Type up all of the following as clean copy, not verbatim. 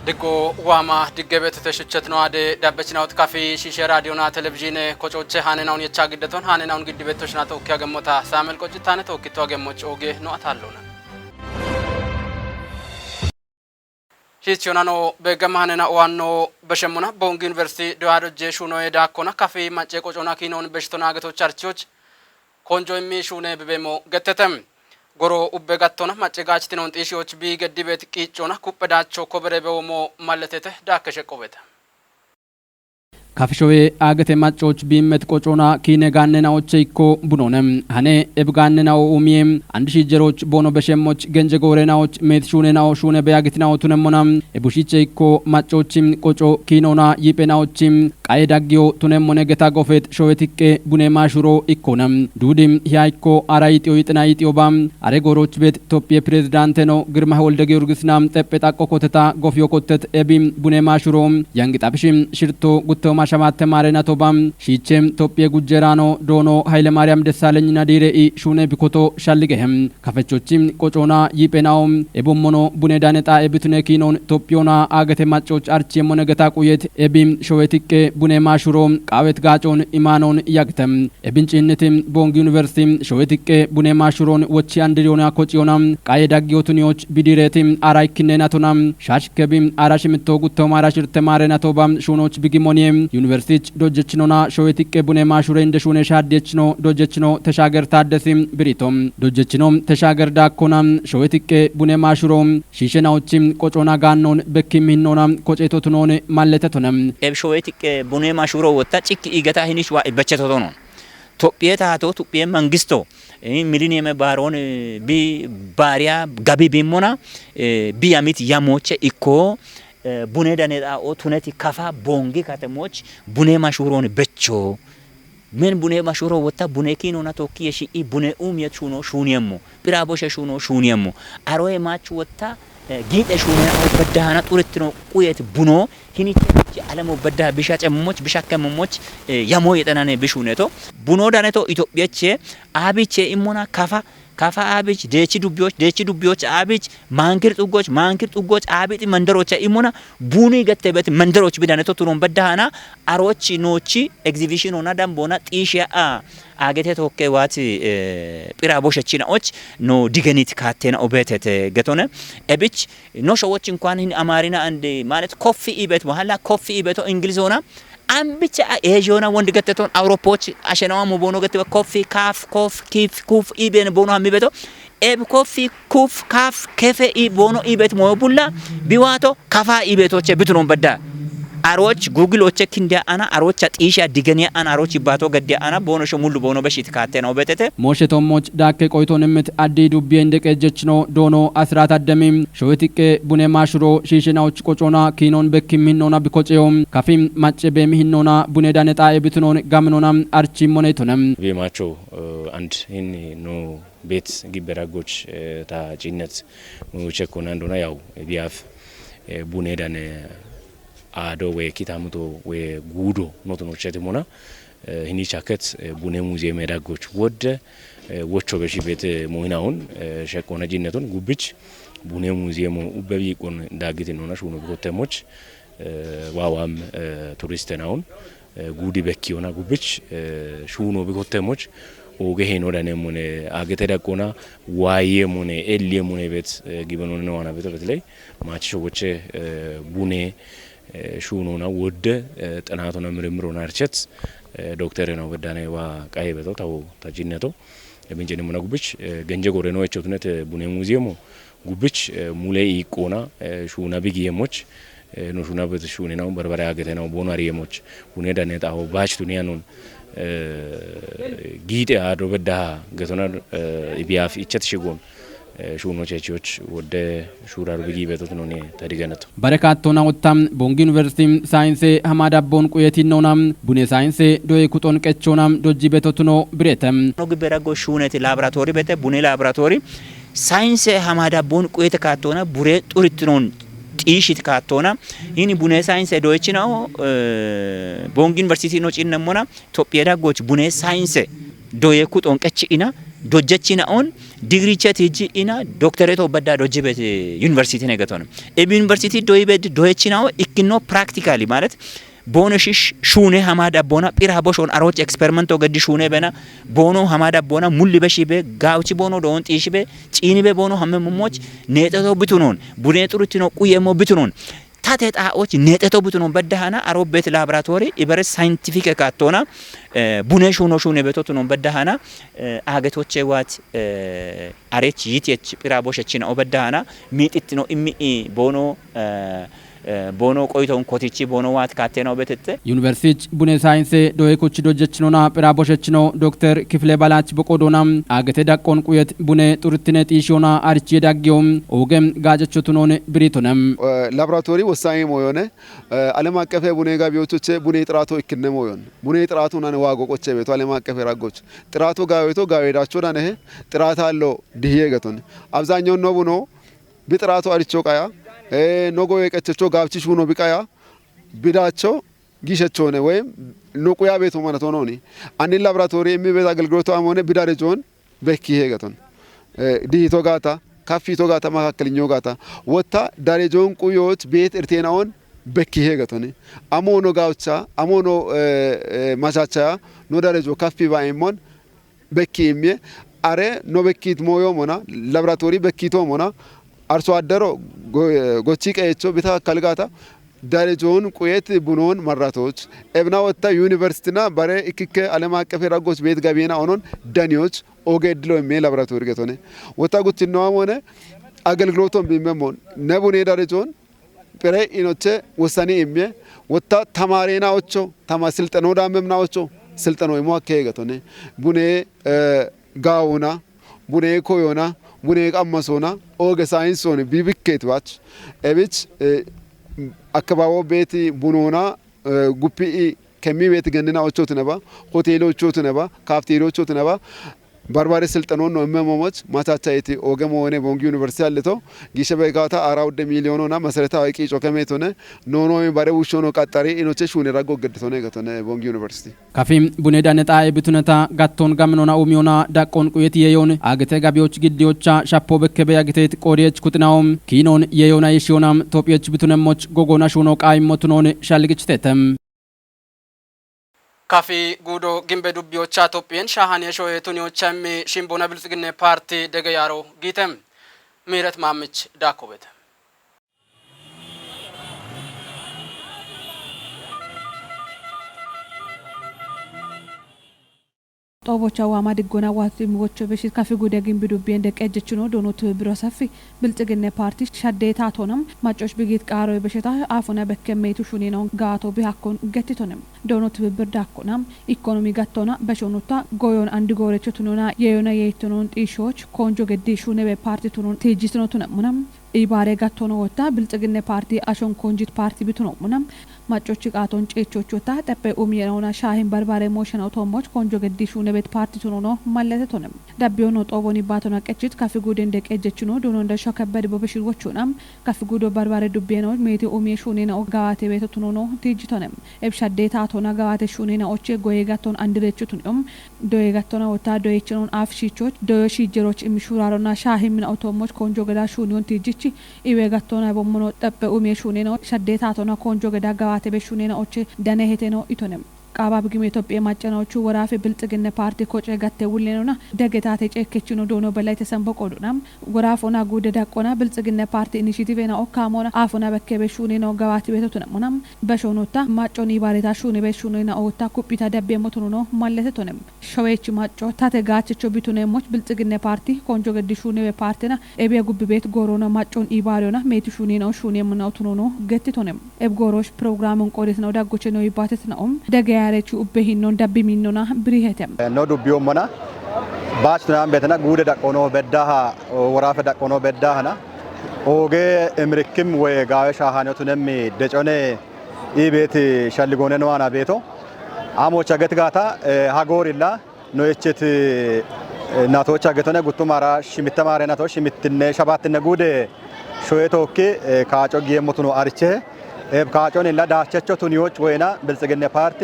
Digo wama diggebet teshchet no ade dabbechnaut kafi shishe radio na television kochoche hanenaun yechagideton hanenaun giddibetoshna tokka gemota samel qochitane tokkito gemoch oge no atallona Hichionano begamanena wanno beshemuna Bongi University doado jeshuno edakona kafi mache kochona kinon beshtona gato charchoch konjo immi shune bebemo gettetem Goro ubbegattona maccegaachitinoon xiishiyoch biigeddibeet qiiccona kuphedaachoo koberebewomoo malletete daakkeshe qobeta Kafishowe agate machoch bimet kochona kine ganena ocheiko bunonem hane ebganena umiem andishi jeroch bono beshemoch genje gorena och met shune na shune beagitina otunemonam ebushicheiko machochim kocho kinona yipena ochim qaedagyo tunemone geta gofet showetikke bune mashuro ikonam dudim hiaiko araitio itna itiobam are goroch bet topie presidenteno girma wolde georgisnam tepeta kokoteta gofyo kotet ebim bune mashuro yangitabishim shirto gutto Shamat Marena Tobam, Shichem, Topie Gujerano, Dono, Haile Mariam Desalegn Nadire, Shune Picoto, Shaligehem, Cafechochim, Cochona, Yipenaum, Ebumono, Bunedaneta, Ebitunekinon, Topiona, Agate Machoch, Archie Monegatakuet, Ebim, Shoetike, Bune Mashurom, Kavet Gachon, Imanon, Yagtem, Ebinchinetim, Bongi University, Shoetike, Bune Mashuron, Wachiandriona, Cochionam, Kaedagiotunioch, Bidiretim, Araikinenatonam, Shashkebim, Arashimito, Gutomarashir Temarena Tobam, Shunoch Bigimonium, University dojechnona shoetike bune mashure inde shune shadechno dojechno teshager tadesim biritom dojechnom teshager dakonam shoetike bune mashurom shishenaochim kochona gannon bekkiminonam kochetotunon malletetonem eb shoetike bune mashuro wota chik igata hinish wa ibachetotonon topieta to topie mangisto millennium baron bi baria gabi bimona bi amit yamoche iko Bune daneda o tuneti kafa bongi katemoch bune mashuron becho men bune mashuro wota bune kino na toki yeshi I bune umye chuno shuniemmo biraboshe shuno shuniemmo aroe mach wota gite shune o badana turetno quyet buno hiniti alamo badda bishacemmoch bishakemmoch yamo yetanane bishuneto buno daneto Itopiache abiche imona kafa abich dechi dubyoch abich mankir tugoch abiti mandarocha imona buni gattebet mandaroch bidaneto turon badana arochi nochi exhibition ona dambona tisha agete tokke wati pirabosheachina och no digenit katena obetete getone ebich no showoch inኳን hin amarina ande ማለት ኮፊ ኢቤት በኋላ ኮፊ ኢቤቶ እንግሊዝሆና አንብቻ ኤጆና ወንድ ገተቶን አውሮፖች አሸናው ሞቦኖ ገተ ኮፊ ካፍ ኮፍ ኪፍ ኩፍ ኢቤን ቦኖ አሚቤቶ ኤብ ኮፊ ኩፍ ካፍ ከፈ ኢ ቦኖ ኢቤት ሞቡላ ቢዋቶ ካፋ ኢቤቶች ብትሮን በዳ አሮች ጉግሎች ክንዲያ አና አሮች አጥይሻ ዲገኒያ አና አሮች ይባቶ ገዲያ አና ቦኖ ሸሙሉ ቦኖ በሽት ካተናው በተተ ሞሸቶሞች ዳከ ቆይቶንምት አዲ ዱቤ እንደቀጀችኖ ዶኖ አስራት አደሚም ሾቲቄ ቡኔ ማሽሮ ሺሽናዎች ቆጮና ኪኖን በኪሚኖና ቢቆጨዮም ካፊም ማጨ በሚሂኖና ቡኔ ዳነጣ እብትኖን ጋምኖናም አርቺ ሞኔቶነም ቢማቾ አንድ ይሄን ኖ ቤት ግበራጎች ታጪነት ሞቸኮና እንደሆነ ያው ቢያፍ ቡኔ ዳነ ado we kitamuto we gudo noto no chetemona hini chaket bune museum edagoch wode wocho beshibet moinaun shekona jinneton gubich bune museum ubebi kon dagitinona shuno bigotemoch wawam turistenaun gudi bekkiona gubich shuno bigotemoch oge heno danemone agete dakona waye mone elle mone bet gibenone wana bet betlay macho woche bune ሹኖና ወደ ጥናቱና ምርምሩና አርቸት ዶክተር ነው በዳኔዋ ቃይበቶ ታው ታጂነቶ ለምንጀነ ሙና ጉብች ገንጀ ጎሬ ነው እቸቱነት ቡኔ ሙዚየሙ ጉብች ሙሌ ይቆና ሹና ቢጊየሞች ነው ሹና በት ሹኔ ነው በርበራ ያገተ ነው ቦናሪየሞች ቡኔ ዳኔታው ባች ዱኒያኑን ጊጤ አዶ በዳ ገቶና ኢቢያፍ እቸት ሽጎን ሹኖቻቾች ወደ ሹራሩ ቢጊ በቶት ነው ኔ ታዲገነቱ በረካቶና ወጣም ቦንጊ ዩኒቨርሲቲ ሳይንስ ሐማዳቦን ቁየቲኖናም ቡኔ ሳይንስ ዶይ ኩቶን ቀቾናም ዶጂ በቶት ነው ብሬተም ነው ግበራጎ ሹነት ላብራቶሪ በተ ቡኔ ላብራቶሪ ሳይንስ ሐማዳቦን ቁየተ ካቶና ቡሬ ጡሪትኖን ጢሽት ካቶና ይኒ ቡኔ ሳይንስ ዶይቺ ነው ቦንጊ ዩኒቨርሲቲ ነው ጪነሞና ኢትዮጵያ ዳጎች ቡኔ ሳይንስ ዶየ ኩቶን ቀቺና ዶጀቺና ኦን ዲግሪቸት ሂጂ ኢና ዶክተሬቶ በዳ ዶጅበት ዩኒቨርሲቲ ነገቶን ዩኒቨርሲቲ ዶይበት ዶይችናው ኢክኖ ፕራክቲካሊ ማለት ቦኖሽሽ ሹኔ ሐማዳ ቦና ጲራ ቦሾን አሮች ኤክስፐሪመንቶ ገዲ ሹኔ በና ቦኖ ሐማዳ ቦና ሙሊ በሺበ ጋውቺ ቦኖ ዶን ጢሽበ ጪኒበ ቦኖ ሐመሙሞች ኔጠቶ ብቱኖን ቡኔ ጥሩትኖ ቁየሞ ብቱኖን ታተጣዎች ኔጠቶ ብቱኖን በዳሃና አሮቤት ላብራቶሪ ኢበረስ ሳይንቲፊክ ካቶና ቡኔ ሹኔ በቶትኖን በዳሃና አገቶቼ ዋት አሬች ይቲች ጲራ ቦሸችና ኦበዳሃና ሚጥት ነው ኢሚ ቦኖ ቦኖ ቆይቶን ኮቲቺ ቦኖ ዋት ካቴናው በተተ ዩኒቨርሲቲ ቡኔ ሳይንስ ዶይኮች ዶጀችኖና ጵራቦሸችኖ ዶክተር ክፍሌ ባላች በቆዶና አገተ ዳቆን ቁየት ቡኔ ጡርትነ ጢሾና አርቺ ዳጊዮም ኦገም ጋጀቾቱኖን ብሪቶነም ላብራቶሪ ወሳኝ ሞዮነ ዓለም አቀፍ ቡኔ ጋቢዎቹ ቡኔ ጥራቶ ይክነሞ ዮን ቡኔ ጥራቱና ነው ዋጎቆቼ ቤቱ ዓለም አቀፍ ራጎች ጥራቱ ጋዌቶ ጋዌዳቾ ዳነህ ጥራት አለው ዲሄ ገቶን አብዛኛው ነው ቡኖ ቢጥራቱ አርቾ ቃያ ኖጎ የቀቸቾ ጋብቺ ሹኖ ቢቃያ ቢዳቸው ጊሸቾ ነው ወይም ኖቁያ ቤቱ ማለት ሆኖ ነው አንዲ ላብራቶሪ የሚቤት አገልግሎቱ አሞነ ቢዳረጆን በኪ ሄገቶን ዲቶ ጋታ ካፊቶ ጋታ ማካከለኛው ጋታ ወታ ዳረጆን ቁዮት ቤት እርቴናውን በኪ ሄገቶን አሞኖ ጋውቻ አሞኖ ማቻቻ ኖ ዳረጆ ካፊ ባይሞን በኪ የሚየ አሬ ኖ በኪት ሞዮ ሞና ላብራቶሪ በኪቶ ሞና አርሶ አደሮ ጎቺ ቀየቾ ቢታ ካልጋታ ዳረጆን ቁየት ቡኖን መራቶች ኤብና ወታ ዩኒቨርሲቲና ባሬ ኢክከ ዓለም አቀፍ ራጎች ቤት ጋቢና ሆኖን ዳኒዎች ኦጌድሎ ሜ ላብራቶሪ ገቶነ ወታ ጉቲናው ሆነ አገልግሎቱን ቢመሞን ነቡኔ ዳረጆን ፕሬ ኢኖቼ ወሳኔ ኤሜ ወታ ተማሪናዎቹ ተማስልጠኖ ዳመምናዎቹ ስልጠኖ ይሞከ ገቶነ ቡኔ ጋውና ቡኔ ኮዮና ቡኔ ቀመሶና ኦገ ሳይንሶን ቢብኬት ባች ኤቢች አከባቦ ቤት ቡኖና ጉፒ ከሚ ቤት ገንና ኦቾት ነባ ሆቴሎቾት ነባ ካፍቴሪያዎቾት ነባ ባርባሬ ስልጠኖን ነው መሞሞች ማቻቻይቲ ኦገሞ ሆነ ቦንጊ ዩኒቨርሲቲ አለቶ ጊሸበጋታ 4 ሚሊዮንና መሰረታዊ ቂጮ ከሜቶነ ኖኖ ባሬ ውሾኖ ቀጣሪ ኢኖቼ ሹኔ ራጎ ገድቶነ ገቶነ ቦንጊ ዩኒቨርሲቲ ካፊም ቡኔ ዳነጣ ብቱነታ ጋቶን ጋምኖና ኡሚዮና ዳቆን ቁየት የዮን አገተ ጋቢዎች ግዲዮቻ ሻፖ በከበ ያገተት ቆሪየች ኩጥናውም ኪኖን የዮና ይሽዮናም ቶፒየች ብቱነሞች ጎጎና ሹኖ ቃይሞቱኖን ሻልግች ተተም ካፊ ጉዶ ግንበ ዱቢዮቻ ቶፒየን ሻሃን የሾየቱኒዮቻም ሽምቦና ብልጽግና ፓርቲ ደገያሮ ጊተም ምህረት ማምች ዳኮበት ጦቦቻ ዋማ ድጎና ዋትም ወቾ በሽት ካፊ ጉደ ግንብ ዱቢየን ደቀጀችኖ ዶኖት ብሮሰፊ ብልጽግና ፓርቲ ሻዴታ ቶነም ማጮሽ ብጊት ቃሮ በሽታ አፉና በከመይቱ ሹኔ ነው ጋቶ ቢሃኮን ገቲቶነም ዶኖት ብብር ዳኮናም ኢኮኖሚ ጋቶና በሾኑታ ጎዮን አንድ ጎረቾ ቱኖና የዮና የይቶኖን ጢሾች ኮንጆ ገዲ ሹኔ በፓርቲ ቱኖን ቴጂስኖ ቱነሙናም ኢባሬ ጋቶኖ ወታ ብልጽግና ፓርቲ አሾን ኮንጂት ፓርቲ ቢቱኖ ሙናም ማጮች ቃቶን ጨቾች ወታ ጠበ ኡሚያውና ሻሂን በርባሬ ሞሽናው ቶሞች ኮንጆ ገዲሹ ነቤት ፓርቲ ቱኖ ነው ማለተቶንም ዳቢዮኖ ጦቦኒ ባቶና ቀጭት ካፊ ጉደ እንደቀጀችኖ ዶኖ እንደሻ ከበድ በበሽዎቹናም ካፊ ጉዶ በርባሬ ዱቤኖች ሜቴ ኡሚያ ሹኔና ኦጋዋቴ ቤት ቱኖ ነው ቲጅቶንም ኤብሻዴታ ቶና ጋዋቴ ሹኔና ኦቼ ጎየጋቶን አንድረችቱንም ዶየጋቶና ወታ ዶየችኖን አፍሺቾች ዶየሺጀሮች ኢምሹራሮና ሻሂን ምን አውቶሞች ኮንጆ ገዳ ሹኔውን ቲጅ ኢዌጋቶና ቦሞኖ ጠበ ኡሚያ ሹኔና ሻዴታ ቶና ኮንጆ ገዳ ጋዋቴ በሹኔና ኦቼ ደነ ሄቴ ነው ኢቶንም ቃባብ ግሜ ኢትዮጵያ ማጨናዎቹ ወራፌ ብልጽግና ፓርቲ ኮጨ ጋቴ ውሌነውና ደገታቴ ጨከችኑ ዶኖ በላይ ተሰንበቆዱናም ወራፎና ጉደዳቆና ብልጽግና ፓርቲ ኢኒሺቲቭና ኦካሞና አፎና በከበ ሹኔና ጋዋቴ ቤቶቱናም በሾኖታ ማጮኒ ባሬታ ሹኔ በሹኔና ኦታ ኩፒታ ደቤ ሞቱኑ ነው ማለተቶንም ሸዌች ማጮ ታተጋችቾ ቢቱነሞች ብልጽግና ፓርቲ ኮንጆ ገዲ ሹኔ በፓርቲና ኤቢያ ጉብ ቤት ጎሮና ማጮን ኢባሪዮና ሜቱ ሹኔናው ሹኔ ምናውቱኑ ነው ገቲቶንም ኤብጎሮሽ ፕሮግራሙን ቆሪት ነው ዳጎች ነው ይባተት ነው ደገ ያረቹ ኡበሂኖን ዳቢሚኖና ብሪሄተም ነው ዱቢዮመና ባችናም በተና ጉደ ዳቆኖ በዳሃ ወራፈ ዳቆኖ በዳሃና ኦጌ እምርክም ወይ ጋዌ ሻሃነቱንም ደጮኔ ኢቤት ሸልጎነ ነዋና ቤቶ አሞቻ ገትጋታ ሀጎሪላ ኖየችት ናቶቻ ገተነ ጉቱማራ ሽሚተማረ ናቶች ሽሚትነ ሸባትነ ጉደ ሾየቶኬ ካጮ ጊየሞቱ ነው አርቼ ካጮን ኢላ ዳቸቾ ቱኒዎች ወይና ብልጽግና ፓርቲ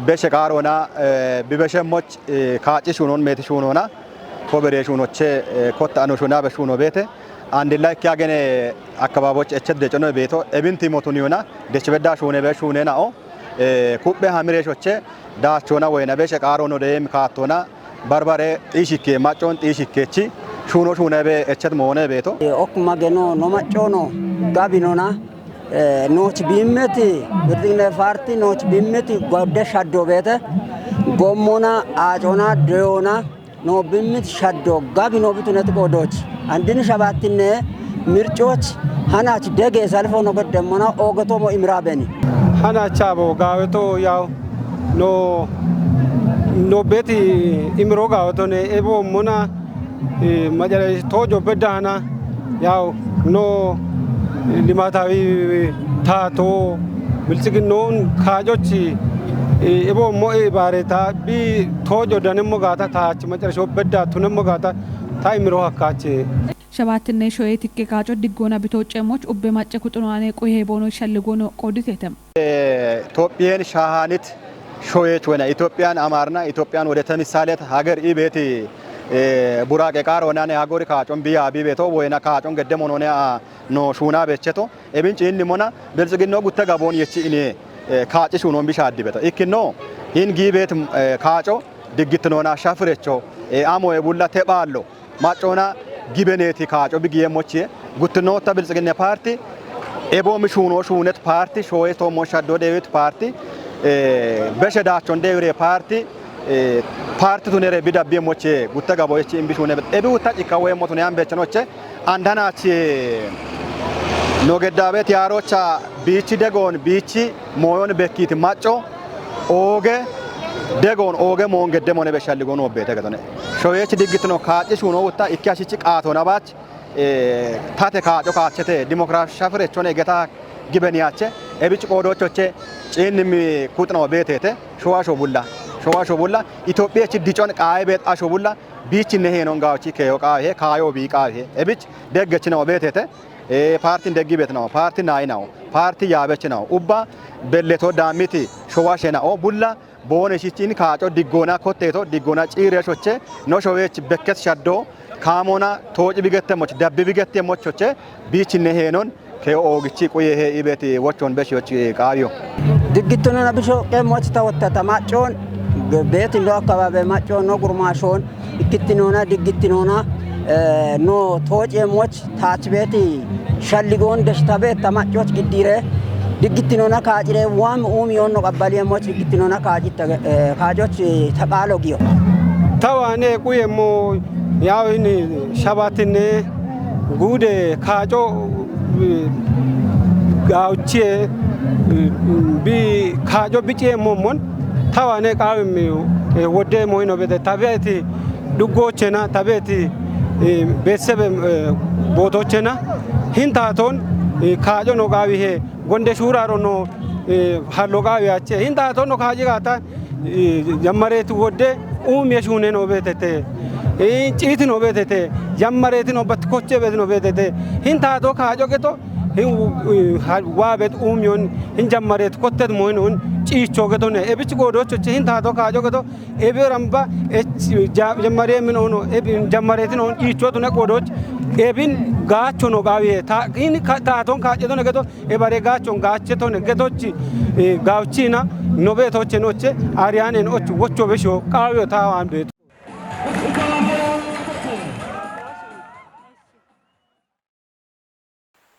በሸቃሮና ቢበሸሞች ካጭ ሹኖን ሜት ሹኖና ኮበሬሽኖቼ ኮታኖ ሹና በሹኖ ቤተ አንድ ላይ ያገነ አካባቢዎች እቸት ደጨኖ ቤቶ እብንቲ ሞቱን ይሆና ደችበዳ ሹኔ በሹኔ ናኦ ኩቤ ሀምሬሾቼ ዳቾና ወይና በሸቃሮ ነው ደም ካቶና ባርባሬ ጢሽኬ ማጮን ጢሽኬቺ ሹኖ ሹኔ በ እቸት ሞኔ ቤቶ ኦኩማ ገኖ ኖ ማጮኖ ጋቢኖና ኖች ቢመት ብርድነ ፓርቲ ኖች ቢመት ጎደ ሻዶ ቤተ ጎሞና አጮና ደዮና ኖ ቢመት ሻዶ ጋቢኖ ቢቱነት ቆዶች አንድን ሸባትነ ምርጮች ሃናች ደገ ሰልፎ ነው ገደሞና ኦገቶሞ ኢምራበኒ ሃናቻቦ ጋወቶ ያው ኖ ቤቲ ኢምሮ ጋወቶነ ኤቦ ሞና ማጀራ ቶጆ በዳና ያው ኖ ሊማታዊ ታቶ ብልጽግናውን ካጆች ኤቦ ሞኤ ባሬታ ቢ ቶጆ ደነሞ ጋታ ታች መጨረሻ በዳ ቱነሞ ጋታ ታይምሮ አካቼ ሸባትነ ሾዬት ከካጮ ዲጎና ቢቶጨሞች ኡቤ ማጨ ኩጥኗኔ ቆይ ሄቦኖ ሸልጎኖ ቆዲቴተም ኢትዮጵያን ሻሃኒት ሾዬች ወና ኢትዮጵያን አማርና ኢትዮጵያን ወደ ተምሳሌት ሀገር ኢቤቲ ቡራቄ ቃር ወናኔ ሀገር ካጮን ቢያ ቢቤቶ ወይና ካጮን ገደሞ ኖኔ ኖ ሹና በቸቶ ኤብንጭ ኢን ሞና ብልጽግናው ጉተ ጋቦን የቺ ኢኔ ካጭ ሹኖን ቢሻዲ በቶ ኢክኖ ኢን ጊቤት ካጮ ድግት ኖና ሻፍሬቾ አሞ የቡላ ተባሎ ማጮና ጊበኔቲ ካጮ ቢጊየሞቼ ጉትኖ ተብልጽግና ፓርቲ ኤቦም ሹኖ ሹነት ፓርቲ ሾዬቶ ሞሻዶ ዴዊት ፓርቲ በሸዳቾ እንደውሬ ፓርቲ ፓርቲ ቱነረ ቢዳብ የሞቼ ጉተ ጋቦች ኢምቢሹነ ኤቢ ውታ ጭካው የሞቱን ያምበቸኖቼ አንዳናች ኖገዳቤት ያሮቻ ቢቺ ደጎን ቢቺ ሞዮን በኪት ማጮ ኦገ ደጎን ኦገ ሞን ገደሞነ በሻልጎን ወበተ ገተነ ሾዬች ድግት ነው ካጭሽ ሆኖ ወጣ ኢካሽቺ ቃቶ ናባች ታተ ካጮ ካቸተ ዲሞክራሲ ሻፍሬቾነ ገታ ግበኒያቸ ኤቢጭ ቆዶቾቼ ጪንሚ ኩጥኖ ቤቴተ ሾዋሾ ቡላ ኢትዮጵያች ዲጮን ቃይ ቤት አሾ ቡላ ቢቺ ነሄ ነው ጋውቺ ከዮቃ ይሄ ካዮ ቢቃ ይሄ ኤቢጭ ደገች ነው ቤቴተ ፓርቲ እንደጊ ቤት ነው ፓርቲ ናይ ነው ፓርቲ ያበች ነው ኡባ በለቶ ዳሚቲ ሾዋሸናኦ ቡላ ቦነ ሽቺን ካጮ ዲጎና ኮቴቶ ዲጎና ጪሬሾቼ ኖ ሾዌች በከት ሻዶ ካሞና ቶጭ ቢገተሞች ደብ ቢገተሞቾቼ ቢቺ ነሄ ነው ከኦግቺ ቆየ ይሄ ኢቤት ወቾን በሽዎች ቃቢዮ ድግቱና ነብሾ ቀሞች ተወተተ ማጮን ቤት እንዶ አካባቢ ማጮን ነው ጉርማሾን ኢክቲኖና ድግቲኖና ኖ ቶጭሞች ታች ቤት ሸልጎን ደሽታ ቤት ተማጮች ግዲረ ድግቲኖና ካጭሬ ዋም ኡሚዮን ነው ቀባሊየሞች ድግቲኖና ካጆች ተቃሎጊዮ ታዋኔ ቁየሞ ያውኒ ሸባትነ ጉደ ካጮ ጋውቼ ቢ ካጆ ቢጬ ሞሞን ታዋኔ ቃውም ወደ ሞይኖ ቤተ ታቤቲ ዱጎቼና ታቤቲ ቤተሰብ ቦቶቼና ሂንታቶን ካጆ ነው ጋዊሄ ጎንደ ሹራሮ ነው ሃሎ ጋዊያቼ ሂንታቶን ነው ካጂ ጋታ ጀመሬት ወደ የሹኔ ነው ቤተቴ ጭት ነው ቤተቴ ጀመሬት ነው በትኮቼ ቤት ነው ቤተቴ ሂንታቶ ካጆ ገቶ ዋቤት ኡሚዮን ሂንጀመሬት ኮተት ሞይኖን ጭቾ ገቶነ ኤብጭ ጎዶቾች ሂንታቶ ካጆ ገቶ ኤቢራምባ ጀመሬ ምን ሆኖ ጀመሬት ነው ጭቾ ቱነ ጎዶች ኤቢን ጋቾ ነው ጋዊ ታቂን ታቶን ካጨቶ ነገቶ ኤባሬ ጋቾን ጋቸቶ ነገቶች ጋውቺና ኖቤቶች ኖቼ አሪያኔን ኦች ወቾ በሾ ቃዊዮ ታዋን ቤት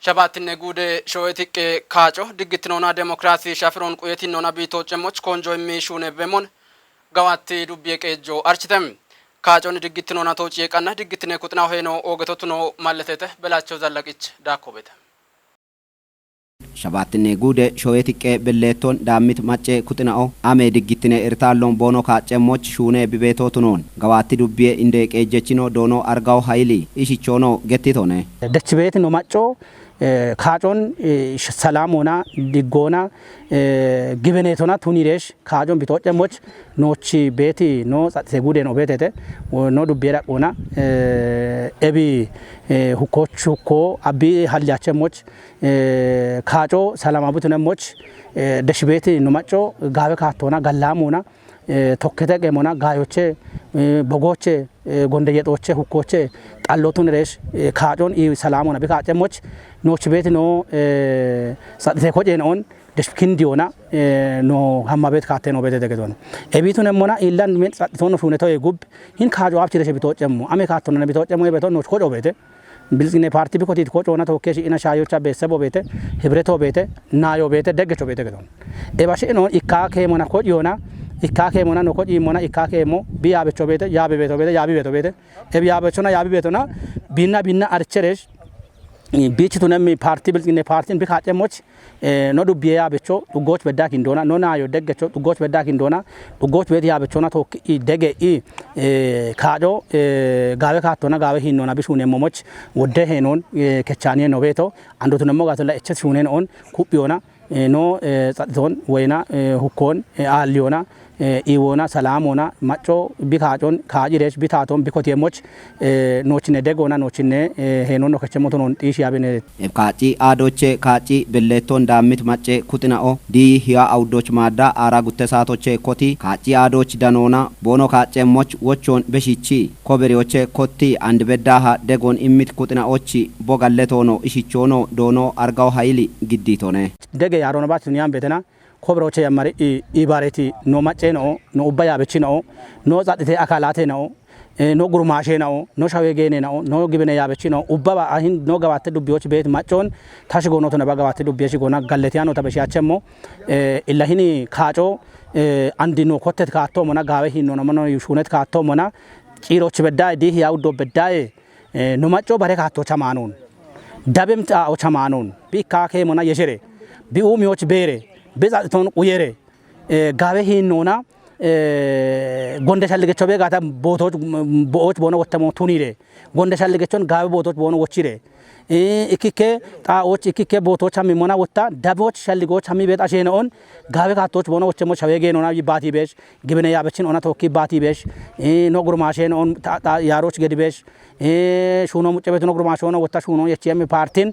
ሸባትነ ጉደ ሾዬትቄ ካጮ ድግትኖና ዴሞክራሲ ሻፍሮን ቁየቲኖና ቢቶጨሞች ኮንጆ የሚሹነ በሞን ጋዋቲ ዱብየ ቀጆ አርችተም ካጮን ድግትኖና ቶጭ የቀና ድግትነ ኩጥናው ሄኖ ኦገቶቱ ነው ማለተተ በላቸው ዘላቂች ዳኮበተ ሸባትነ ጉደ ሾዬትቄ በሌቶን ዳሚት ማጨ ኩጥናኦ አሜ ድግትነ እርታሎን ቦኖ ካጨሞች ሹነ ቢቤቶቱ ኖን ጋዋቲ ዱብየ እንደ ቀጀችኖ ዶኖ አርጋው ኃይሊ ኢሽቾኖ ገቲቶነ ደች ቤት ነው ማጮ ካጮን ሰላም ሆና ዲጎና ግበኔቶና ቱኒሬሽ ካጮን ቢቶጨሞች ኖች ቤቲ ኖ ጻቴ ጉዴ ነው ቤቴቴ ኖ ዱቤራ ሆና ኤቢ ሁኮቹኮ አቢ ሀልያቸሞች ካጮ ሰላማቡት ነሞች ደሽ ቤት ነው ማጮ ጋበ ካቶና ጋላም ሆና tokkete qeemona gaayoche bogoche gondeyeጦche ሁኮche ጣሎቱን ሬሽ ካጮን ሰላሙና ቢካጨሞች ኖች ቤት ኖ ሳጥቴ ኮጄኖን ደሽኪንዲዮና ኖ ሀማ ቤት ካቴ ነው ቤት ደገዶን ኤቢቱን ሞና ኢላን ሜን ሳጥቶን ፉነቶ የጉብ ሂን ካጆ አብቲ ደሽ ቢቶጨሙ አሜ ካቶና ቢቶጨሙ የቤቶ ኖች ኮጆ ቤት ብልጽግና ፓርቲ ቢኮቲት ኮጮና ተወከሽ ኢና ሻዮቻ ቤተሰቦ ቤት ህብረቶ ቤት ናዮ ቤት ደገቾ ቤት ገዶን ኤባሽ ኖ ኢካኬ ሞና ኮጆና ኢካኬ ሞና ኖ ኮጂ ሞና ኢካኬ ሞ ቢያበቾ ቤት ያቢ ቤቶ ቤት ያቢ ቤቶ ቤት ኤቢያበቾና ያቢ ቤቶና ቢና አርቸሬሽ ቢችቱንም ፓርቲ ብልጽግና ፓርቲን ቢካጨሞች ኖ ዱቢያ በቾ ዱጎች በዳክ እንደሆነ ኖ ናዮ ደገቾ ዱጎች በዳክ እንደሆነ ዱጎች ቤት ያበቾና ቶክ ደገ ካዶ ጋበ ካቶና ጋበ ሂኖና ቢሹኔ ሞሞች ወደ ሄኖን ከቻኔ ነው ቤቶ አንዶቱን ሞ ጋቶላ እቸት ሹኔን ኦን ኩቢዮና ኖ ጸጥቶን ወይና ሁኮን አልዮና ኢዎና ሰላሞና ማጮ ቢካጮን ካጂሬሽ ቢታቶን ቢኮቴሞች ኖችነ ደጎና ኖችነ ሄኖ ነው ከቸሞቶ ነው ጢሽ ያበነ ካጪ አዶቼ ካጪ በሌቶን ዳሚት ማጬ ኩጥናኦ ዲ ሂያ አውዶች ማዳ አራ ጉተሳቶቼ ኮቲ ካጪ አዶች ዳኖና ቦኖ ካጨሞች ወቾን በሺቺ ኮበሪዎቼ ኮቲ አንድ በዳሃ ደጎን ኢሚት ኩጥናኦች ቦጋለቶ ነው ኢሽቾኖ ዶኖ አርጋው ኃይሊ ግዲቶነ ደገ ያሮና ባት ኒያም ቤተና ኮብሮቼ ያማሪ ኢባሬቲ ኖ ማጬ ነው ኖ ኡባያ በቺ ነው ኖ ጻጥቴ አካላቴ ነው ኖ ጉርማሼ ነው ኖ ሻዌጌኔ ነው ኖ ግብነ ያበቺ ነው ኡባባ አሁን ኖ ገባተ ዱቢዎች ቤት ማጮን ታሽጎኖ ተነባ ገባተ ዱቢያሽ ጎና ጋለቲያ ነው ተበሻቸሞ ኢላሂኒ ካጮ አንዲ ኖ ኮተት ካቶ ሞና ጋበ ሂኖ ነው ሞና ሹነት ካቶ ሞና ጪሮች በዳይ ዲህ ያውዶ በዳይ ኖ ማጮ ባሬ ካቶ ቻማኑን ዳበም ጣኦ ቻማኑን ቢካኬ ሞና የሽሬ ቢኡሚዎች ቤሬ በዛቶን ቁየሬ ጋበ ሂኖና ጎንደ ሻልገቸው በጋታ ቦቶች ቦኖ ወተሞ ቱኒሬ ጎንደ ሻልገቸውን ጋበ ቦቶች ቦኖ ወቺሬ ኢኪኬ ጣዎች ኢኪኬ ቦቶች አሚሞና ወታ ዳቦች ሻልጎች አሚ ቤጣ ሸነውን ጋበ ካቶች ቦኖ ወቸሞ ሻዌጌ ነውና ይባቲ ቤሽ ግብነ ያበችን ኦና ቶኪ ባቲ ቤሽ ኖ ጉርማሼን ኦን ያሮች ገድቤሽ ሹኖ ሙጨበት ኖ ጉርማሾ ነው ወታ ሹኖ የቺኤም ፓርቲን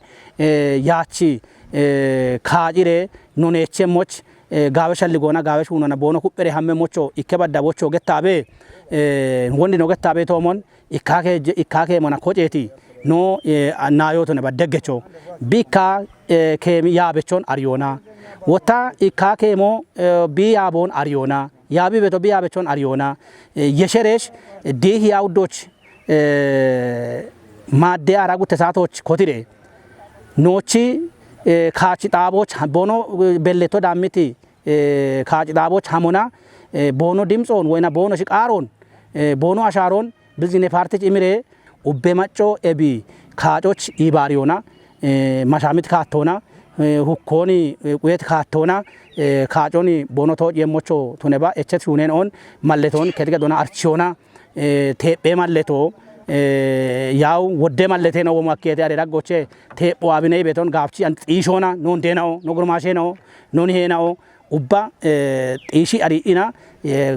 ያቺ ካጂሬ ኖኔቸሞች ጋበሻል ጎና ጋበሽ ሆኖና ቦኖ ኩጴሬ ሐመሞቾ ኢከባዳ ቦቾ ገታቤ ወንዲ ነው ገታቤ ቶሞን ኢካኬ ሞና ኮጬቲ ኖ ናዮቶ ነው ባደገቾ ቢካ ኬሚ ያበቾን አሪዮና ወታ ኢካኬሞ ቢያቦን አሪዮና ያቢ ቤቶ ቢያበቾን አሪዮና የሸሬሽ ዲህ ያውዶች ማዴ አራጉ ተሳቶች ኮቲሬ ኖቺ ካቺ ጣቦች ቦኖ በሌቶ ዳሚቲ ካቺ ጣቦች ሐሞና ቦኖ ዲምጾን ወይና ቦኖ ሽቃሮን ቦኖ አሻሮን ብልጽግና ፓርቲ ጭምሬ ኡቤ ማጮ ኤቢ ካጮች ኢባሪዮና ማሻሚት ካቶና ሁኮኒ ቁየት ካቶና ካጮኒ ቦኖ ቶ የሞቾ ቱነባ እቸት ሹኔን ኦን ማለቶን ከድገዶና አርቺዮና ቴጴ ማለቶ ያው ወደ ማለቴ ነው ወማከቴ አሬ ዳጎቼ ቴጶ አብኔ ቤቶን ጋፍቺ አንት ጢሾና ኖ እንደናው ኖ ጉርማሼ ነው ኖ ኒሄናው ኡባ ጢሺ አሪኢና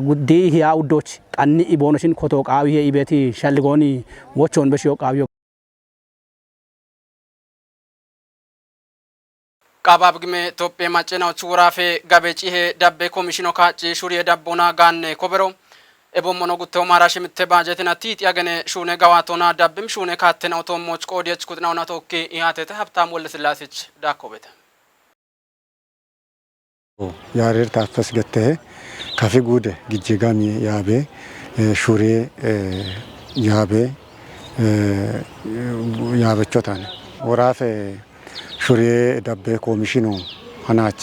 ጉዲ ያውዶች ጣኒ ኢቦኖሽን ኮቶ ቃዊ ኢቤቲ ሻልጎኒ ወቾን በሽዮ ቃዊዮ ቃባብግሜ ኢትዮጵያ ማጨናው ቹራፌ ጋቤጪ ዳቤ ኮሚሽኖ ካጪ ሹሪ ዳቦና ጋን ኮበሮ ኤቦሞኖ ጉተው ማራሽ ምትባጀትና ቲት ያገነ ሹኔ ጋዋቶና ዳብም ሹኔ ካተና አውቶሞች ቆዲያች ኩጥናውና ቶኪ ያተተ ሀብታም ወልደ ስላሴች ዳኮበተ ያሬር ታፈስ ገተ ካፌ ጉደ ግጄጋሚ ያቤ ሹሬ ያቤ ያበቾታን ወራፌ ሹሬ ዳቤ ኮሚሽኖ አናቺ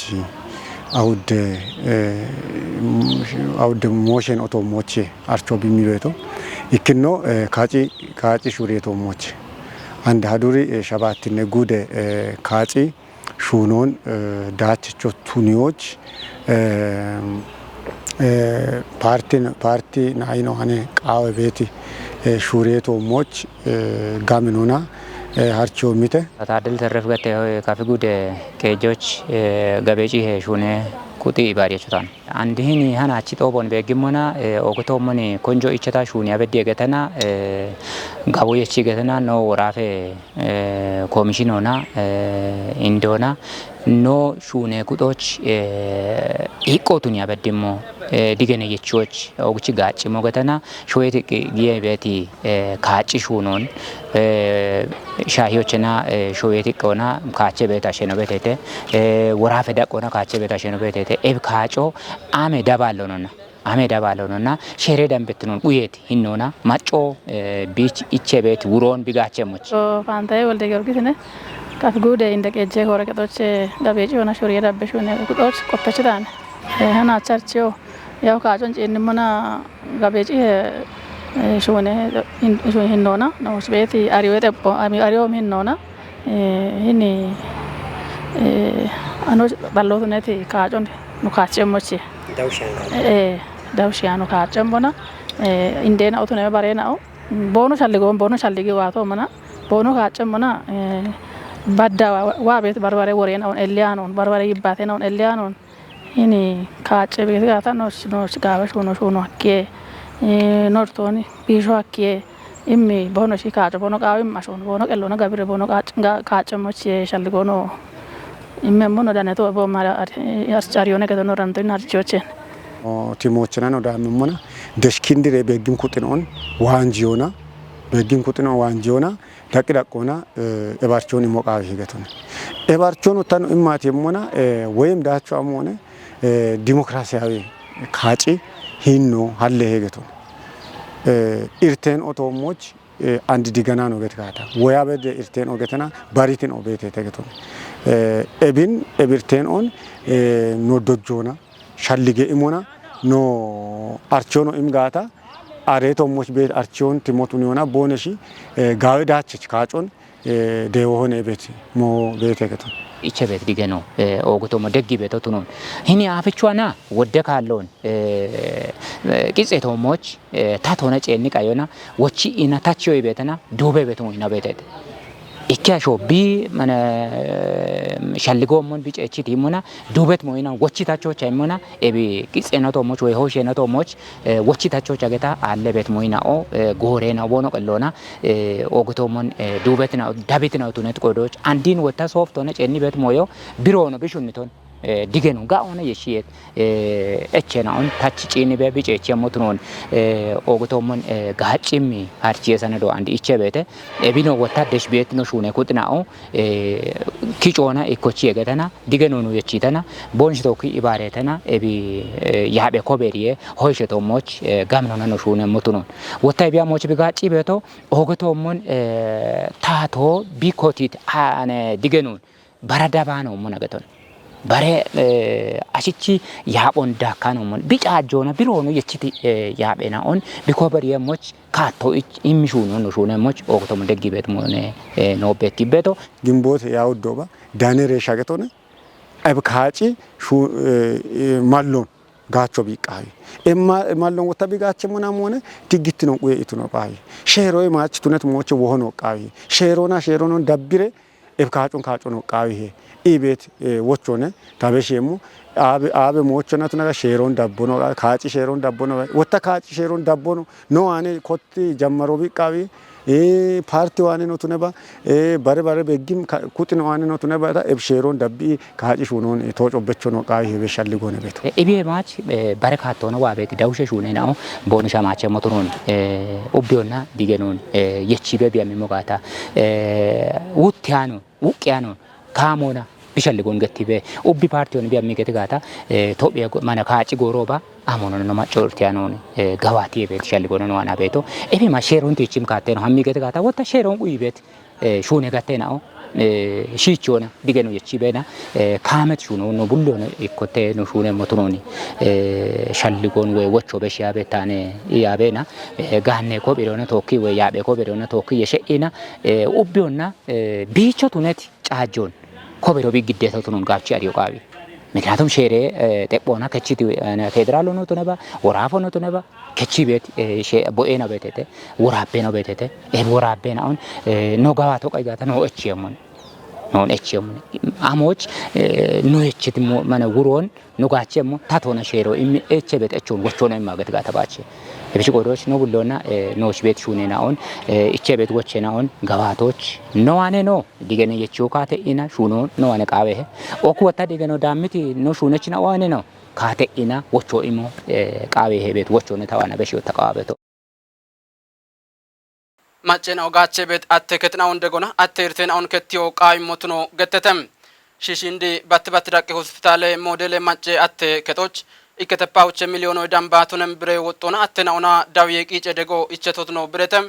አውደ ሞሽን ኦቶሞቼ አርቾ ቢሚቤቶ ይክኖ ካጪ ሹሬ ቶሞቼ አንድ ሀዱሪ ሸባትነ ጉደ ካጪ ሹኖን ዳችቾ ቱኒዎች ፓርቲ ናይኖ ሀኔ ቃወ ቤቲ ሹሬ ቶሞች ጋምኖና harcho mite ታደል ተረፍ ገተ ካፌ ጉድ ከጆች ገበጪ ሹኔ ቁጢ ባሪያቹታን አንዲህን ሃናቺ ጦቦን በግሞና ኦክቶሞኒ ኮንጆ ኢቸታ ሹኔ ያበዲ ገተና ጋቦየቺ ገተና ኖ ወራፌ ኮሚሽኖና ኢንዶና ኖ ሹኔ ቁጦች ኢቆቱን ያበድሞ digene jechuuch ogichi gaacci mogatana shoyeti giyebeeti kaaci shuunoon shaahiyochena shoyeti qona kaache beeta shenobetete waraafe daqona kaache beeta shenobetete eb kaaco ame dabalonona ame dabalonona shere dambetnon uyeti hinona maco biich ichebet wuron bigachemoch fantaye wolde georgisne kaf gude inde keje hore ketoche dabeji ona shoriya dabbeshone kudoch qottachidane hana charchio yaw kaajon cinnimona gabeji shone hinnona no sbeti ariwete ariyo hinnona hini ano ballotuneti kaajon no kaachemochi dawshiano kaachembona indena otune barena o bono shaligi wato mana bono kaachembona badda wa bet barbare worena on elianon barbare yibate on elianon ini kaache bet gata no gabash no hakke nortoni bisho hakke immi bono shi kaacho bono qawim mashon bono qellona gabire bono kaachemochi shalligono imme mono daneto bo mara archarione kedono ranto narchochen timochana no damimona deshkindire begim kutin wanjiona begim kutin wanjiona daqidaqona ebarchoni moqawi higatun ebarchonu tan immatimona ወይም ዳቸው አሞነ ዲሞክራሲያዊ ካጪ ሂኖ ሀለ ሄገቱን ኢርቴን ኦቶሞች አንድ ዲገና ነው ገትካታ ወያበደ ኢርቴን ኦገተና ባሪቲን ኦቤቴ ተገቱን ኤቢን ኤቢርቴን ኦን ኖዶጆና ሻሊጌ ኢሞና ኖ አርቾኖ ኢምጋታ አሬቶ ሞች ቤት አርቾን ቲሞቱን ዮና ቦነሺ ጋውዳች ካጮን ደሆነ ቤት ሞ ቤት ተገቱን ኢቸቤት ዲገኖ ኦጎቶ መደጊ ቤቶቱ ነው ሂኒ አፍቿና ወደካለውን ቂጼቶሞች ታቶነ ጨንቃዮና ወቺ ኢና ታቸው ቤተና ዱቤ ቤቱ ነው ቤተት ኢካሾ ቢ ማነ ሻልጎሞን ቢጨቺ ዲሞና ዱቤት ሞይና ወቺታቸው ቻይሞና ኤቢ ቂጼናቶሞች ወይ ሆሼናቶሞች ወቺታቸው ቻገታ አለ ቤት ሞይናኦ ጎሬና ቦኖ ቀሎና ኦጎቶሞን ዱቤትና ዳቤትና ቱነት ቆዶች አንዲን ወታ ሶፍት ሆነ ጨኒ ቤት ሞዮ ቢሮ ነው ቢሹንቶን ዲገኑ ጋውነ የሺየት እቸናውን ታች ጪኒ በቢጨቺ ሞትኖን ኦጎቶሞን ጋጭሚ አርቺ ሰነዶ አንድ ኢቸ ቤተ ኤቢኖ ወታ ደሽ ቤት ነው ሹኔ ኩጥናኦ ኪጮና ኢኮቺ የገተና ዲገኑ ነው የቺተና ቦንሽቶኪ ኢባሬተና ኤቢ ያቤ ኮቤሪዬ ሆይሸቶሞች ጋምኖና ነው ሹኔ ሞትኖን ወታ ቢያሞች ቢጋጪ ቤቶ ኦጎቶሞን ታቶ ቢኮቲት አነ ዲገኑን ባራዳባ ነው ሞነገቶን bare ashichi yaabon dakano mon bica jona birono yechiti yaabena on bikober yemoch kato imishuno no shune moch okto mon degibet mon no beti beto ግንቦት ያውዶባ ዳኔሬ ሻገቶነ አብካጪ ሹ ማሎን ጋቾ ቢቃይ ማሎን ወታ ቢጋቸ ምናም ሆነ ትግት ነው ቆይቱ ነው ባይ ሼሮይ ማች ቱነት ሞች ወሆኖ ቃይ ሼሮና ደብሬ ኤብካጩን ካጩ ነው ቃይ ኢቤት ወቾነ ታበሽሙ አበ ሞቾና ተና ሼሮን ዳቦኖ ካጪ ሼሮን ዳቦኖ ወታ ካጪ ሼሮን ዳቦኖ ኖ አኔ ኮቲ ጀመሮ ቢቃዊ ፓርቲ ዋኔ ነው ተነባ ባረ በጊም ኩጥን ዋኔ ነው ተነባ ኤብ ሼሮን ዳቢ ካጪ ሹኖን ተወጮበቾ ነው ቃይ ሄበሻል ጎነ ቤት ኢቤ ማች ባረካቶ ነው ዋቤት ዳውሸ ሹኔ ነው ቦንሻ ማቸ ሞቶኖን ኦቢዮና ዲገኖን የቺቤ ቢያሚሞጋታ ውትያኑ ውቅያኑ ካሞና ቢሸልጎን ገቲበ ኦቢ ፓርቲውን ቢያሚገት ጋታ ቶቢያ ማና ካጪ ጎሮባ አሞኖ ነው ማጮርቲያኖን ጋዋቲ ቤት ሸልጎን ነው ዋና ቤቶ ኤቢ ማሼሮን ቲችም ካቴ ነው ሀሚገት ጋታ ወታ ሼሮን ቁይ ቤት ሹኔ ጋቴ ነው ሺቾና ዲገኑ የቺቤና ካመት ሹኖ ነው ቡሎ ነው ኢኮቴ ነው ሹኔ ሞቶኖኒ ሸልጎን ወይ ወቾ በሺያ ቤታኔ ያቤና ጋኔ ኮቢሮና ቶኪ ወይ ያቤ ኮቢሮና ቶኪ የሸኢና ኦቢዮና ቢቾቱነት ጫጆን ኮቢሮ ቢግዴታው ነው ጋቺ አሪዮ ቃቢ ምክንያቱም ሼሬ ጤጶና ከቺቲ ፌደራል ነው ተነባ ወራፎ ነው ተነባ ከቺ ቤት ሼ ቦኤና ቤተተ ወራቤ ነው ቤተተ ወራቤ ነው አሁን ነው ጋዋቶ ቀይጋታ ነው እቺየሙን ነው እቺየሙን አሞች ነው እቺት ማነ ጉሮን ነው ጋቸሙ ታቶና ሼሮ እቺ ቤት እቺውን ወቾ ነው ማገት ጋታ ባቸ እብሽ ቆዶች ነው ብሎና ኖች ቤት ሹኔና አሁን እቺ ቤት ወቸና አሁን ጋዋቶች ነው አኔ ነው ዲገነ የቺው ካተ ኢና ሹኖ ነው አነ ቃቤ ኦኩ ወታ ዲገነ ዳምቲ ነው ሹነች ነው አኔ ነው ካቴኢና ወቾ ኢሞ ቃቤ ሄቤት ወቾ ነታዋና በሽው ተቃዋበቶ ማጨናው ጋቼ ቤት አተከትናው እንደገና አተርተናውን ከቲዮ ቃይ ሞትኖ ገተተም ሽሽንዲ ባትባት ዳቂ ሆስፒታል ሞዴል ማጨ አተከቶች ኢከተፓውች ሚሊዮኖ ዳምባቱንም ብሬ ወጦና አተናውና ዳውዬ ቂጨ ደጎ ኢቸቶት ነው ብረተም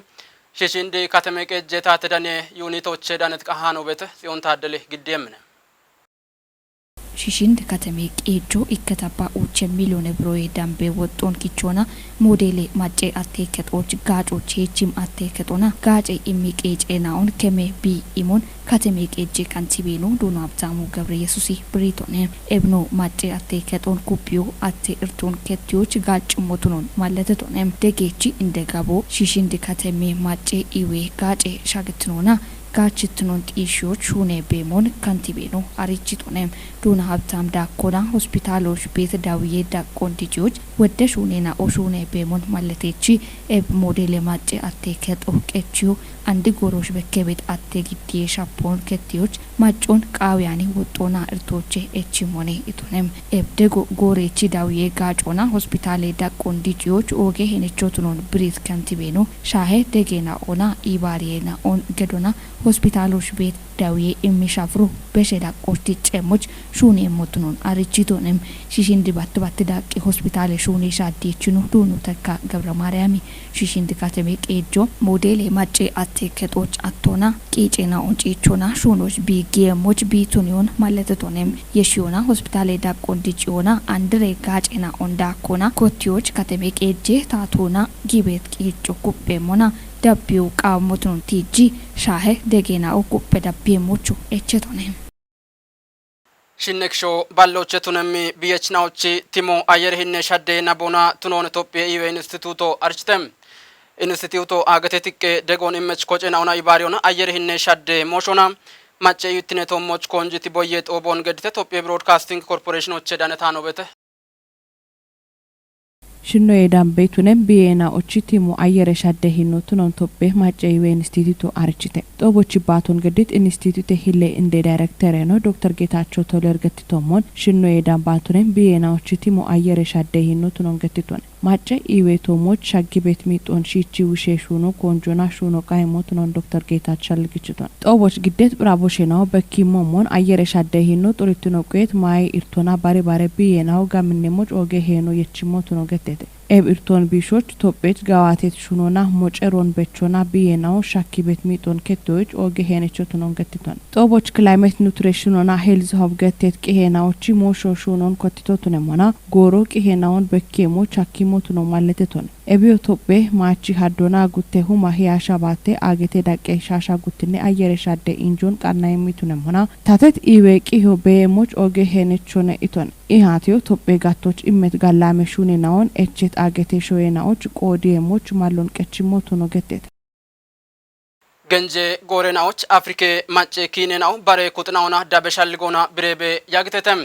ሽሽንዲ ካተመቀ ጀታ ተዳነ ዩኒቶች ዳነት ቀሃኖ ቤት ሲሆን ታደለ ግዴምነ ሽሽንድ ከተሜቅ ኤጆ ኢከታባ ኡቸ ሚሊዮን ብሮዬ ዳምቤ ወጦን ኪቾና ሞዴሌ ማጨ አቴከቶች ጋጮች ሄቺም አቴከቶና ጋጨ ኢሚቄጨናውን ከሜ ቢ ኢሞን ከተሜቅ ኤጄ ካንቲቤኑ ዶኖ አብዛሙ ገብረ ኢየሱስ ብሪቶኔ ኤብኖ ማጨ አቴከቶን ኩፒዮ አቴ እርቶን ከቲዎች ጋጭ ሞቱኖን ማለተቶኔም ደጌቺ እንደጋቦ ሽሽንድ ከተሜ ማጨ ኢዌ ጋጨ ሻግትኖና ጋችትኖን ጢሾች ሁኔ ቤሞን ካንቲቤኑ አሪቺቶኔም ዱና ሀብታም ዳኮና ሆስፒታሎች ቤት ዳውዬ ዳቆን ዲጂዎች ወደሽ ሁኔና ኦሹኔ ቤሞን ማለቴቺ ኤብ ሞዴል ማጨ አቴከቶ ቄቺዮ አንድ ጎሮሽ በከቤት አቴ ግዲ ሻፖን ከቲዎች ማጮን ቃውያኒ ወጦና እርቶቼ ኤቺሞኔ ኢቶኔም ኤብ ደጎ ጎሬቺ ዳውዬ ጋጮና ሆስፒታሌ ዳቆን ዲጂዎች ኦጌ ሄነቾትኖን ብሪት ካንቲቤኑ ሻሄ ደጌና ኦና ኢባሪየና ኦን ገዶና ሆስፒታሎች ቤት ዳውዬ የሚሻፍሩ በሸዳ ቆርቲ ጨሞች ሹኔ ሞትኖን አርቺቶንም ሽሽንድ ባትባት ዳቂ ሆስፒታል ሹኔ ሻዲችኑ ዱኑ ተካ ገብረ ማርያም ሽሽንድ ካተሜ ቄጆ ሞዴል ማጨ አቴከቶች አቶና ቄጨና ኦንጪቾና ሹኖች ቢጌሞች ቢቱኒዮን ማለተቶንም የሺዮና ሆስፒታል ዳቆን ዲጂዮና አንድሬ ጋጨና ኦንዳኮና ኮቲዎች ካተሜ ቄጄ ታቶና ጊቤት ቄጮ ኩጴሞና ዳቢው ቃሞቱን ቲጂ ሻሄ ደጌና ኦኩፔ ዳቢሞቹ ኤቸቶኔ ሽነክሾ ባሎቸቱንም ቢየችናዎች ቲሞ አየርህነ ሻደ ናቦና ቱኖን ኢትዮጵያ ኢዩ ኢንስቲትዩቶ አርችተም ኢንስቲትዩቶ አገቴቲክ ደጎን ኢመች ኮጨናውና ይባሪዮና አየርህነ ሻደ ሞሾና ማጨ ዩትኔቶ ሞች ኮንጂቲ ቦየት ኦቦን ገድተ ኢትዮጵያ ብሮድካስቲንግ ኮርፖሬሽኖች ዳነታ ነው በተ ሽኖ የዳም ቤቱንም ቢየና ኦቺቲሙ አየረ ሻደ ሂኖቱን ኦንቶፔ ማጨይዌ ኢንስቲትዩቱ አርችተ ጦቦች ባቶን ገዲት ኢንስቲትዩቱ ሂሌ እንደ ዳይሬክተር ነው ዶክተር ጌታቸው ቶለር ገትቶሞን ሽኖ የዳም ባቱንም ቢየና ኦቺቲሙ አየረ ሻደ ሂኖቱን ኦንገትቶን ማጨ ኢዌቶሞች ሻጊ ቤት ሚጦን ሺቺ ውሼ ሹኖ ኮንጆና ሹኖ ቃይሞቱን ኦን ዶክተር ጌታቸው ልግጭቶን ጦቦች ግዴት ብራቦሽናው በኪሞሞን አየረ ሻደ ሂኖ ጡሪቱን ኦቄት ማይ ኢርቶና ባሬ ባሬ ቢየናው ጋምኔሞች ኦጌ ሄኖ የቺሞቱን ኦገት ኤብ ኢርቶን ቢሾች ቶጴች ጋዋቴት ሹኖና ሞጨሮን በቾና ቢየናው ሻኪ ቤት ሚጦን ከቶች ኦጌ ሄነቾቱን ኦንገትቶን ጦቦች ክላይሜት ኑትሪሽንና ሄልዝ ሆብ ገቴት ቂሄናዎች ሞሾ ሹኖን ኮቲቶቱን ሞና ጎሮ ቂሄናውን በኬሞች አኪሞቱን ማለተቶን ኤቢዮ ቶጴ ማቺ ሀዶና ጉቴሁ ማሂያሻ ባቴ አገቴ ዳቄ ሻሻ ጉትኔ አየረ ሻደ ኢንጆን ቃና የሚቱን ሞና ታተት ኢዌቂ ሆ በሞች ኦጌ ሄነቾነ ኢቶን ኢሃቲዮ ቶጴ ጋቶች ኢሜት ጋላሜ ሹኔናውን ኤቼት አገቴ ሾየናዎች ቆዲየሞች ማሎን ቀችሞቱ ነው ገቴት ገንጀ ጎሬናዎች አፍሪኬ ማጨ ኪኔናው ባሬ ኩጥናውና ዳበሻልጎና ብሬቤ ያግተተም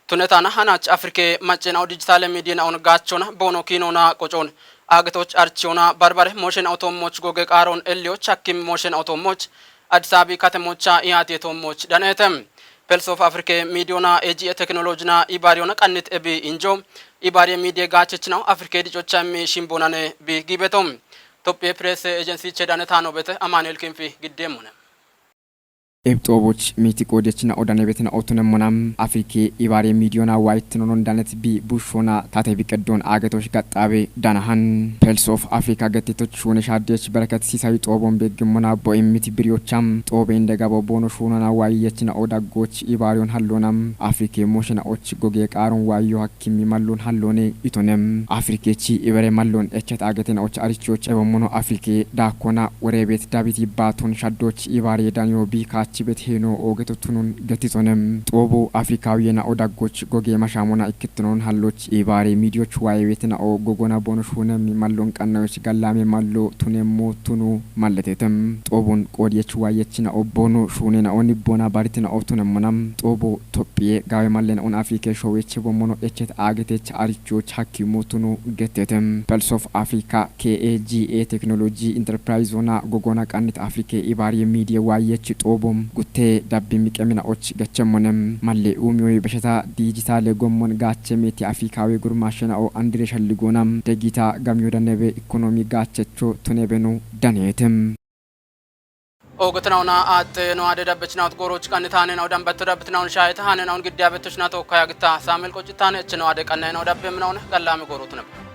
ቱነታና ሃናች አፍሪኬ ማጨናው ዲጂታል ሚዲያውን ጋቾና ቦኖ ኪኖና ቆጮን አገቶች አርቺዮና ባርባሬ ሞሽን አውቶሞች ጎገ ቃሮን ኤሊዮች አኪም ሞሽን አውቶሞች አዲስ አበባ ከተሞቻ ኢሃቴቶሞች ዳነተም ፐልስ ኦፍ አፍሪካ ሚዲዮና ኤጂ ቴክኖሎጂና ኢባሪዮና ቀንት ኤቢ ኢንጆ ኢባሪ ሚዲያ ጋቸችናው አፍሪካ ዲጆቻሚ ሽምቦናነ ቢጊበቶም ኢትዮጵያ ፕሬስ ኤጀንሲ ቸዳነታ ነው በተ አማኑኤል ኪንፊ ግዴሙነ ኤብጦቦች ሚቲቆዲችና ኦዳነ ቤትና ኦቶነሞናም አፍሪኬ ኢባሪ ሚዲዮና ዋይት ኖኖ እንዳነት ቢ ቡሾና ታቴ ቢቀዶን አገቶች ጋጣቤ ዳናሃን ፐልስ ኦፍ አፍሪካ ገቴቶች ሾነ ሻዴች በረከት ሲሳይ ጦቦን በግሞና ቦኤሚቲ ብሪዮቻም ጦቤ እንደጋቦ ቦኖ ሾናና ዋይየችና ኦዳጎች ኢባሪዮን ሀሎናም አፍሪኬ ሞሽናዎች ጎጌ ቃሩን ዋዮ ሀኪሚ ማሎን ሀሎኔ ኢቶነም አፍሪኬቺ ኢበሬ ማሎን ኤቸት አገቴናዎች አሪቾች ኤቦሞኖ አፍሪኬ ዳኮና ወሬቤት ዳቢት ይባቶን ሻዶች ኢባሪ ዳኒዮ ቢካ ቤት ሄኖ ኦገቶቱኑን ገቲቶነም ጦቦ አፍሪካዊና ኦዳጎች ጎጌ ማሻሞና ኢክትኖን ሀሎች ኢባሪ ሚዲዮች ዋይ ቤትና ኦ ጎጎና ቦኖሽ ሆነም ማሎን ቀናዮች ጋላሜ ማሎ ቱኔሞ ቱኑ ማለቴተም ጦቦን ቆዲየች ዋየችና ኦቦኖ ሹኔና ኦኒ ቦና ባሪትና ኦቱነሞናም ጦቦ ቶጲዬ ጋዌ ማለና ኦን አፍሪካ ሾዌች ቦሞኖ ኤቸት አገቴች አሪቾች ሀኪሞ ቱኑ ገቴተም ፐልስ ኦፍ አፍሪካ KAGA ቴክኖሎጂ ኢንተርፕራይዝ ሆና ጎጎና ቀንት አፍሪካ ኢባሪ ሚዲያ ዋየች ጦቦ ጉቴ ዳቢ ሚቀሚናዎች ገቸሞነም ማሌ ኡሚዮይ በሸታ ዲጂታል ጎሞን ጋቸሜቲ አፍሪካዊ ጉርማሸናኦ አንድሬ ሸልጎናም ደጊታ ጋሚዮዳነቤ ኢኮኖሚ ጋቸቾ ቱኔበኑ ዳኔትም ኦገትናውና አጥ ነው አደዳበችናት ጎሮች ቀንታኔ ነው ደንበት ደብትናውን ሻይታ ሃኔናውን ግዲያ በተሽና ተወካያ ግታ ሳሙኤል ቆጭታኔ እች ነው አደቀናይ ነው ዳበም ነው ገላሚ ጎሮት ነበር